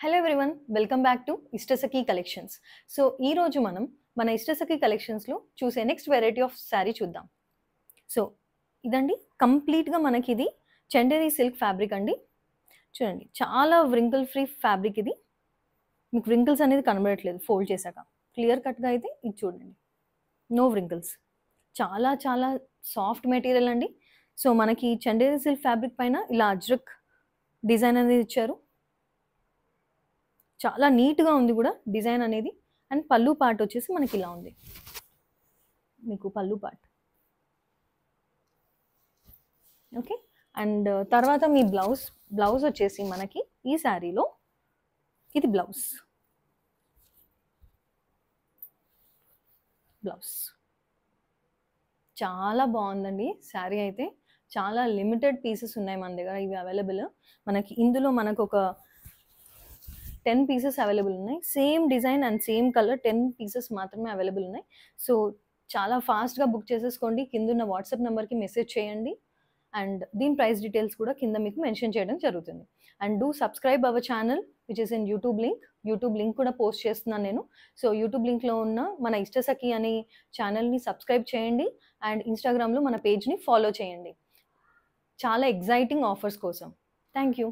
Hello everyone, welcome back to Ishtasakhi collections. So ఈ రోజు మనం మన ఇష్టసఖి కలెక్షన్స్లో చూసే నెక్స్ట్ వెరైటీ ఆఫ్ శారీ చూద్దాం. సో ఇదండి, కంప్లీట్గా మనకి ఇది చందేరి సిల్క్ ఫ్యాబ్రిక్ అండి. చూడండి, చాలా వ్రింకిల్ ఫ్రీ ఫ్యాబ్రిక్. ఇది మీకు వ్రింకిల్స్ అనేది కనబడట్లేదు ఫోల్డ్ చేశాక. క్లియర్ కట్గా అయితే ఇది చూడండి, నో వ్రింకిల్స్. చాలా చాలా సాఫ్ట్ మెటీరియల్ అండి. సో మనకి చందేరి సిల్క్ ఫ్యాబ్రిక్ పైన ఇలా అజ్రక్ డిజైన్ అనేది ఇచ్చారు. చాలా నీట్గా ఉంది కూడా డిజైన్ అనేది. అండ్ పళ్ళు పార్ట్ వచ్చేసి మనకి ఇలా ఉంది. మీకు పళ్ళు పార్ట్ ఓకే. అండ్ తర్వాత మీ బ్లౌజ్ వచ్చేసి మనకి ఈ శారీలో ఇది బ్లౌజ్ చాలా బాగుందండి శారీ అయితే. చాలా లిమిటెడ్ పీసెస్ ఉన్నాయి మన దగ్గర, ఇవి అవైలబుల్. మనకి ఇందులో మనకు ఒక 10 పీసెస్ అవైలబుల్ ఉన్నాయి. Same design and same colour 10 pieces మాత్రమే అవైలబుల్ ఉన్నాయి. సో చాలా ఫాస్ట్గా బుక్ చేసేసుకోండి. కింద ఉన్న వాట్సాప్ నెంబర్కి మెసేజ్ చేయండి. అండ్ దీని ప్రైస్ డీటెయిల్స్ కూడా కింద మీకు మెన్షన్ చేయడం జరుగుతుంది. And do subscribe our channel which is in YouTube link కూడా పోస్ట్ చేస్తున్నాను నేను. సో యూట్యూబ్ లింక్లో ఉన్న మన ఇష్టసఖి అనే ఛానల్ని సబ్స్క్రైబ్ చేయండి. అండ్ ఇన్స్టాగ్రామ్లో మన పేజ్ని ఫాలో చేయండి చాలా ఎగ్జైటింగ్ ఆఫర్స్ కోసం. Thank you.